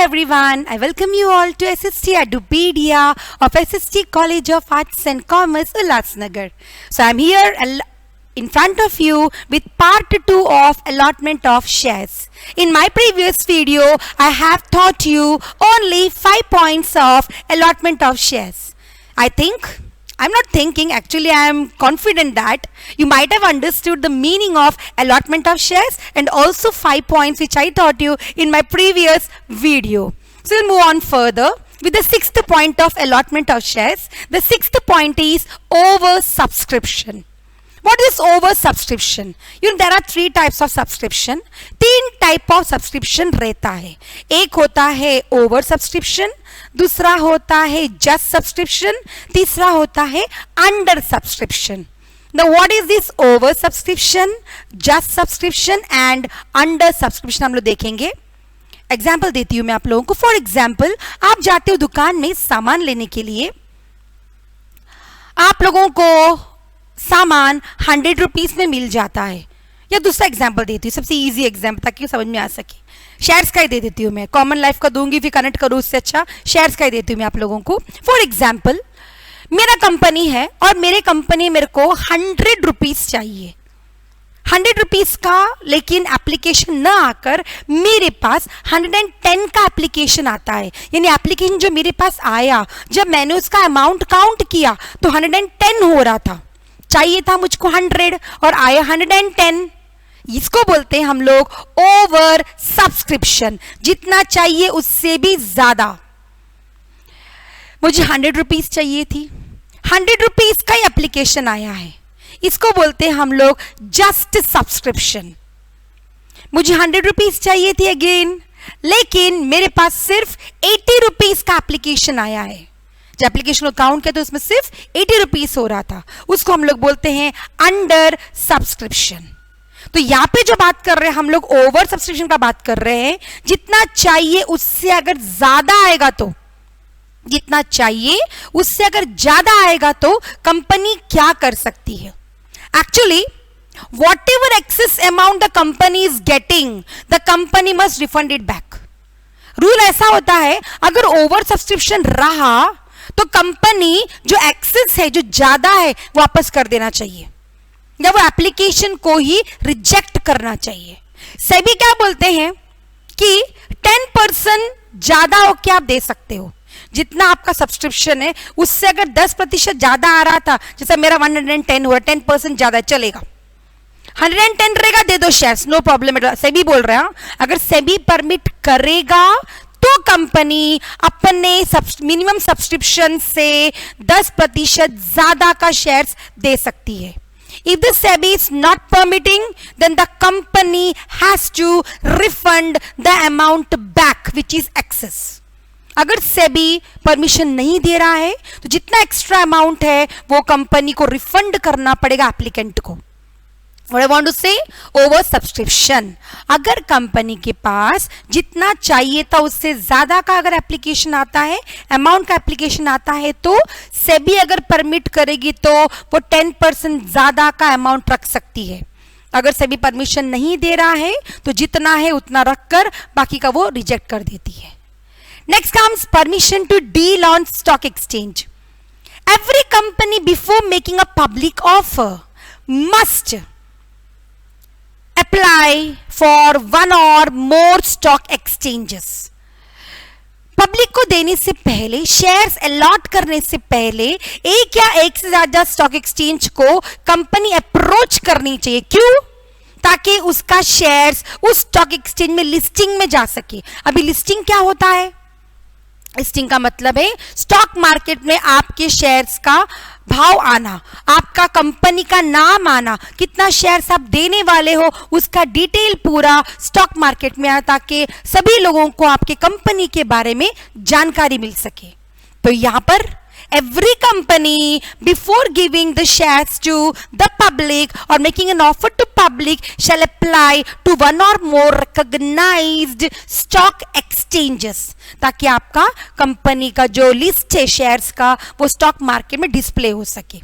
everyone, I welcome you all to SST Edupedia of SST College of Arts and Commerce, Ulhasnagar. So I'm here in front of you with part 2 of allotment of shares. In my previous video, I have taught you only 5 points of allotment of shares. I'm not thinking, actually I am confident that you might have understood the meaning of allotment of shares and also 5 points which I taught you in my previous video. So we'll move on further with the 6th point of allotment of shares. The 6th point is oversubscription. What is oversubscription? There are 3 types of subscription. 3 type of subscription रहता है. एक होता है oversubscription, दूसरा होता है just subscription, तीसरा होता है under subscription. Now what is this oversubscription, just subscription and under subscription हम लोग देखेंगे. एग्जाम्पल देती हूँ मैं आप लोगों को. फॉर एग्जाम्पल, आप जाते हो दुकान में सामान लेने के लिए, आप लोगों को सामान 100 रुपीज में मिल जाता है. या दूसरा एग्जाम्पल देती हूँ, सबसे इजी एग्जाम्पल ताकि समझ में आ सके. शेयर्स का ही दे देती हूँ मैं, कॉमन लाइफ का दूंगी फिर कनेक्ट करूँ उससे अच्छा. शेयर्स का ही देती हूँ मैं आप लोगों को. फॉर एग्जाम्पल, मेरा कंपनी है और मेरे कंपनी मेरे को 100 रुपीज चाहिए, 100 रुपीज का, लेकिन एप्लीकेशन ना आकर मेरे पास 110 का एप्लीकेशन आता है. यानी एप्लीकेशन जो मेरे पास आया, जब मैंने उसका अमाउंट काउंट किया तो 110 हो रहा था. चाहिए था मुझको 100 और आया 110. इसको बोलते हैं हम लोग ओवर सब्सक्रिप्शन. जितना चाहिए उससे भी ज्यादा. मुझे 100 रुपीज चाहिए थी, 100 रुपीज का ही एप्लीकेशन आया है. इसको बोलते हैं हम लोग जस्ट सब्सक्रिप्शन. मुझे 100 रुपीज चाहिए थी अगेन, लेकिन मेरे पास सिर्फ 80 रुपीज का एप्लीकेशन आया है. जब एप्लीकेशन को काउंट किया तो उसमें सिर्फ 80 रुपीज हो रहा था. उसको हम लोग बोलते हैं अंडर सब्सक्रिप्शन. तो यहां पे जो बात कर रहे हैं हम लोग ओवर सब्सक्रिप्शन का बात कर रहे हैं. जितना चाहिए उससे अगर ज्यादा आएगा तो, जितना चाहिए उससे अगर ज्यादा आएगा तो कंपनी क्या कर सकती है? Actually whatever excess amount the company is getting, the company must refund it back. Rule ऐसा होता है, अगर ओवर सब्सक्रिप्शन रहा तो कंपनी जो एक्सेस है, जो ज्यादा है, वापस कर देना चाहिए या वो एप्लीकेशन को ही रिजेक्ट करना चाहिए. सेबी क्या बोलते हैं कि 10% ज्यादा हो क्या आप दे सकते हो. जितना आपका सब्सक्रिप्शन है उससे अगर 10% ज्यादा आ रहा था, जैसे मेरा 110 हुआ, 10% ज्यादा चलेगा, 110 रहेगा, दे दो शेयर्स, नो प्रॉब्लम. सेबी बोल रहा है अगर सेबी परमिट करेगा तो कंपनी अपने मिनिमम सब्सक्रिप्शन से 10% ज्यादा का शेयर्स दे सकती है. If the SEBI is not permitting, then the company has to refund the amount back, which is excess. अगर सेबी परमिशन नहीं दे रहा है तो जितना एक्स्ट्रा अमाउंट है वो कंपनी को रिफंड करना पड़ेगा एप्लीकेंट को. What I want to say, over subscription. अगर कंपनी के पास जितना चाहिए था उससे ज्यादा का अगर एप्लीकेशन आता है, अमाउंट का एप्लीकेशन आता है, तो सेबी अगर परमिट करेगी तो वो 10% ज्यादा का अमाउंट रख सकती है. अगर सेबी परमिशन नहीं दे रहा है तो जितना है उतना रखकर बाकी का वो रिजेक्ट कर देती है. Next comes permission to deal on stock exchange. Every company before making a public offer must apply for one or more stock exchanges. Public को देने से पहले, शेयर्स अलॉट करने से पहले एक या एक से ज्यादा स्टॉक एक्सचेंज को कंपनी अप्रोच करनी चाहिए. क्यों? ताकि उसका शेयर्स उस स्टॉक एक्सचेंज में लिस्टिंग में जा सके. अभी लिस्टिंग क्या होता है? लिस्टिंग का मतलब है स्टॉक मार्केट में आपके शेयर्स का भाव आना, आपका कंपनी का नाम आना, कितना शेयर्स आप देने वाले हो उसका डिटेल पूरा स्टॉक मार्केट में आना, ताकि सभी लोगों को आपके कंपनी के बारे में जानकारी मिल सके. तो यहां पर every company before giving the shares to the public or making an offer to public shall apply to one or more recognized stock exchanges, ताकि आपका कंपनी का जो लिस्ट है शेयर्स का वो स्टॉक मार्केट में डिस्प्ले हो सके.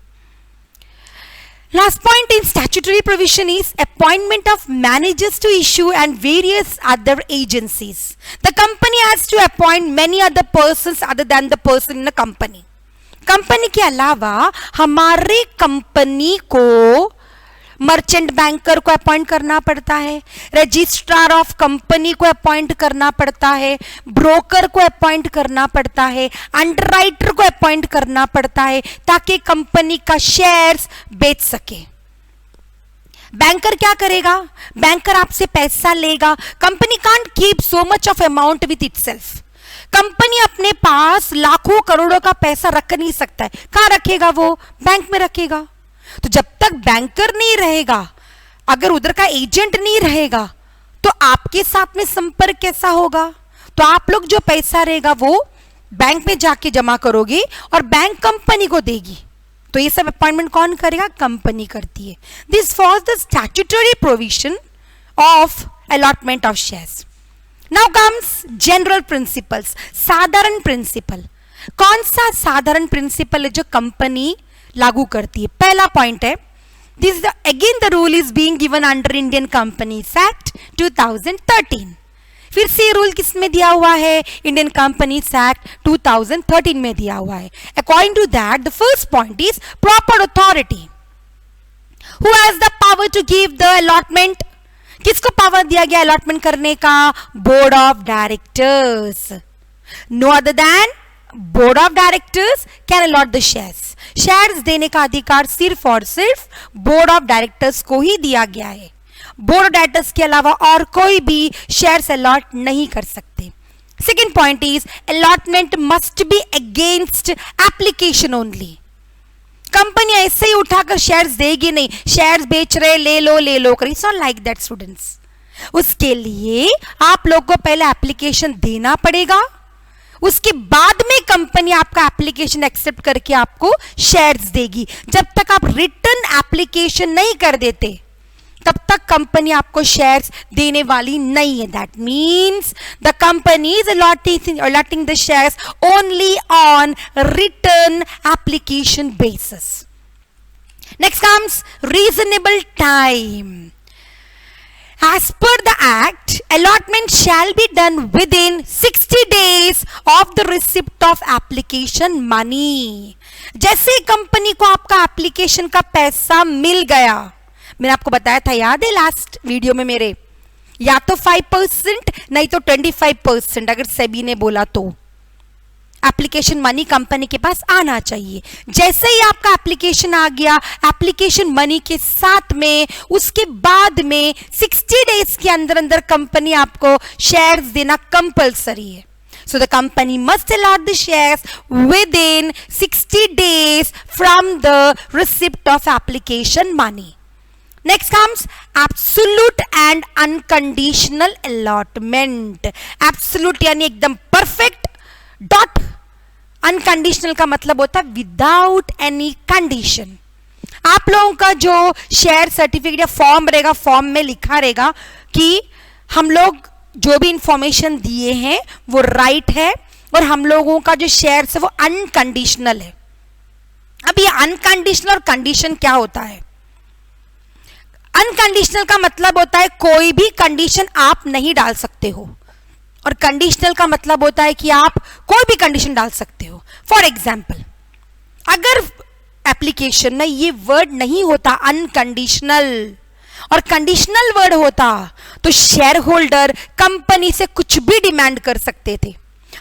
Last point in statutory provision is appointment of managers to issue and various other agencies. The company has to appoint many other persons other than the person in a company. Company के अलावा हमारे company को merchant banker को appoint करना पड़ता है, registrar of company को appoint करना पड़ता है, ब्रोकर को अपॉइंट करना पड़ता है, अंडरराइटर को अपॉइंट करना पड़ता है ताकि कंपनी का शेयर्स बेच सके। बैंकर क्या करेगा? बैंकर आपसे पैसा लेगा। Company can't keep so much of amount with itself. Company अपने पास लाखों करोड़ों का पैसा रख नहीं सकता है। कहां रखेगा? वो बैंक में रखेगा। तो जब तक बैंकर नहीं रहेगा, अगर उधर का एजेंट नहीं रहेगा, तो आपके साथ में संपर्क कैसा होगा? तो आप लोग जो पैसा रहेगा वो बैंक में जाके जमा करोगे और बैंक कंपनी को देगी। तो ये सब अपॉइंटमेंट कौन करेगा? कंपनी करती है। This for the statutory provision of allotment of shares. Now comes general principles, साधारण प्रिंसिपल। कौन सा साधारण प्रिंसिपल है जो कंपनी लागू करती है? पहला पॉइंट है, this again the rule is being given under Indian companies act 2013। फिर से रूल किस में दिया हुआ है? इंडियन कंपनीज एक्ट 2013 में दिया हुआ है। According to that the first point is proper authority. Who has the power to give the allotment? किसको पावर दिया गया अलॉटमेंट करने का? Board of directors. No other than board of directors can allot the shares. Shares देने का अधिकार सिर्फ और सिर्फ बोर्ड ऑफ डायरेक्टर्स को ही दिया गया है। बोर्ड ऑफ डायरेक्टर्स के अलावा और कोई भी शेयर्स अलॉट नहीं कर सकते। Second point is allotment must be against application only. Company ऐसे ही उठाकर शेयर्स देगी नहीं, शेयर्स बेच रहे ले लो कर, it's not like that students. उसके लिए आप लोग को पहले एप्लीकेशन देना पड़ेगा, उसके बाद में कंपनी आपका एप्लीकेशन एक्सेप्ट करके आपको शेयर्स देगी। जब तक आप रिटर्न एप्लीकेशन नहीं कर देते तब तक कंपनी आपको शेयर्स देने वाली नहीं है। That means the company is allotting the shares only on return application basis. Next comes reasonable time. As per the act, allotment shall be done within 60 days of the receipt of application money. जैसे company को आपका application का पैसा मिल गया, मैंने आपको बताया था, याद है लास्ट वीडियो में मेरे, या तो 5% नहीं तो 25% अगर सेबी ने बोला तो एप्लीकेशन मनी कंपनी के पास आना चाहिए। जैसे ही आपका एप्लीकेशन आ गया, एप्लीकेशन मनी के साथ में उसके बाद में 60 डेज के अंदर अंदर कंपनी आपको शेयर्स देना कंपलसरी है। So the company must allot the shares within 60 days from the receipt of application money. Next comes absolute and unconditional allotment. Absolute यानी एकदम perfect, डॉट अनकंडीशनल का मतलब होता है विदाउट एनी कंडीशन। आप लोगों का जो शेयर सर्टिफिकेट या फॉर्म रहेगा, फॉर्म में लिखा रहेगा कि हम लोग जो भी इंफॉर्मेशन दिए हैं वो राइट है और हम लोगों का जो शेयर है वो अनकंडीशनल है। अब ये अनकंडीशनल और कंडीशन क्या होता है? अनकंडीशनल का मतलब होता है कोई भी कंडीशन आप नहीं डाल सकते हो, और कंडीशनल का मतलब होता है कि आप कोई भी कंडीशन डाल सकते हो। फॉर एग्जाम्पल, अगर एप्लीकेशन में ये वर्ड नहीं होता अनकंडीशनल और कंडीशनल वर्ड होता तो शेयर होल्डर कंपनी से कुछ भी डिमांड कर सकते थे।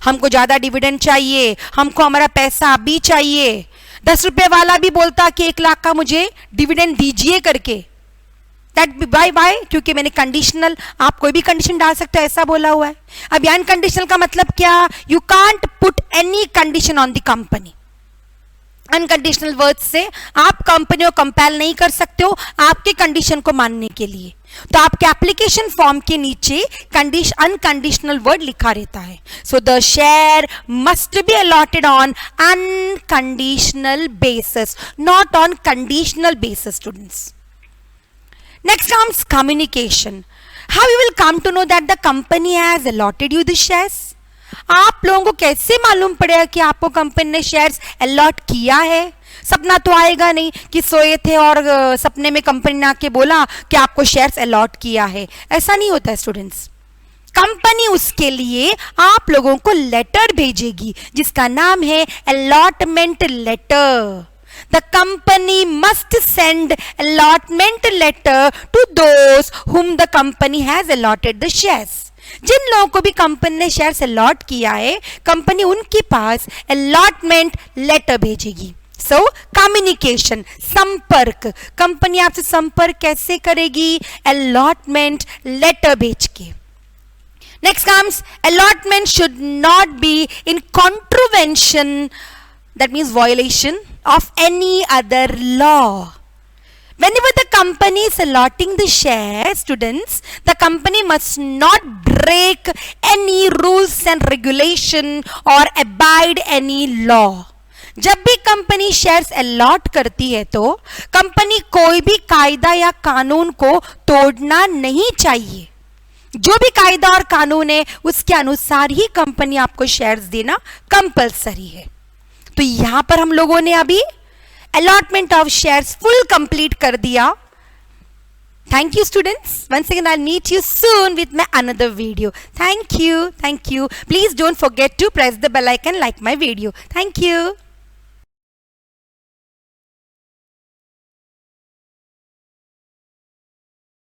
हमको ज्यादा डिविडेंड चाहिए, हमको हमारा पैसा अभी चाहिए। 10 रुपए वाला भी बोलता कि 1 लाख का मुझे डिविडेंड दीजिए करके। बाय क्योंकि मैंने कंडीशनल, आप कोई भी कंडीशन डाल सकते हो ऐसा बोला हुआ है। अब अनकंडीशनल का मतलब क्या? You can't put any condition on the company. Unconditional word से आप कंपनी को कंपेल नहीं कर सकते हो आपके कंडीशन को मानने के लिए। तो आपके एप्लीकेशन फॉर्म के नीचे अनकंडीशनल वर्ड लिखा रहता है। So the share must be allotted on unconditional basis, not on conditional basis students. Next comes communication. How you will come to know that the company has allotted you the shares? आप लोगों को कैसे मालूम पड़ेगा कि आपको company ने shares allot किया है? सपना तो आएगा नहीं कि सोए थे और सपने में कंपनी ने आके बोला कि आपको शेयर्स अलॉट किया है। ऐसा नहीं होता है स्टूडेंट्स। कंपनी उसके लिए आप लोगों को लेटर भेजेगी जिसका नाम है allotment letter. The company must send allotment letter to those whom the company has allotted the shares. जिन लोगों को भी कंपनी ने शेयर्स अलॉट किया है, कंपनी उनके पास अलॉटमेंट लेटर भेजेगी। सो कम्युनिकेशन, संपर्क, कंपनी आपसे संपर्क कैसे करेगी? अलॉटमेंट लेटर भेज के। Next comes allotment should not be in contravention, that means violation of any other law. Whenever the company is allotting the shares, students, the company must not break any rules and regulation or abide any law. जब भी company shares allot करती है तो company कोई भी कायदा या कानून को तोड़ना नहीं चाहिए। जो भी कायदा और कानून है उसके अनुसार ही कंपनी आपको शेयर्स देना कंपलसरी है। तो यहां पर हम लोगों ने अभी allotment of shares full complete कर दिया। Thank you students, once again I'll meet you soon with my another video. Thank you. Please don't forget to press the bell icon, like my video. Thank you.